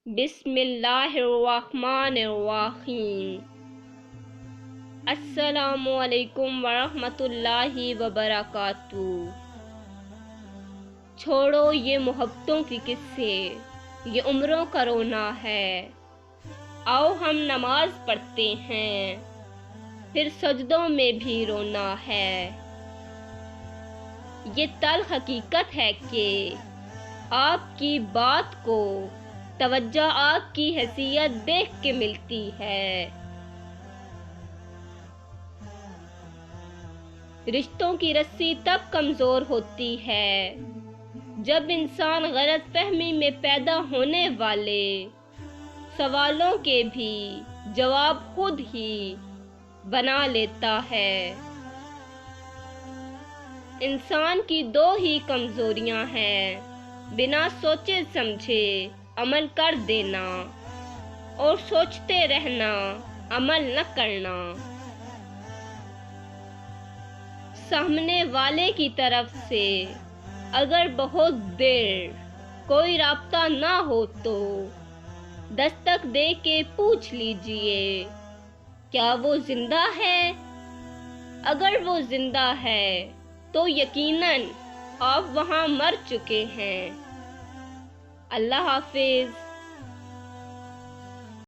بسم اللہ الرحمن الرحیم۔ السلام علیکم ورحمۃ اللہ وبرکاتہ۔ چھوڑو یہ محبتوں کی قصے، یہ عمروں کا رونا ہے۔ آؤ ہم نماز پڑھتے ہیں، پھر سجدوں میں بھی رونا ہے۔ یہ تلخ حقیقت ہے کہ آپ کی بات کو توجہ آپ کی حیثیت دیکھ کے ملتی ہے۔ رشتوں کی رسی تب کمزور ہوتی ہے جب انسان غلط فہمی میں پیدا ہونے والے سوالوں کے بھی جواب خود ہی بنا لیتا ہے۔ انسان کی دو ہی کمزوریاں ہیں، بنا سوچے سمجھے عمل کر دینا اور سوچتے رہنا عمل نہ کرنا۔ سامنے والے کی طرف سے اگر بہت دیر کوئی رابطہ نہ ہو تو دستک دے کے پوچھ لیجئے کیا وہ زندہ ہے۔ اگر وہ زندہ ہے تو یقیناً آپ وہاں مر چکے ہیں۔ اللہ حافظ۔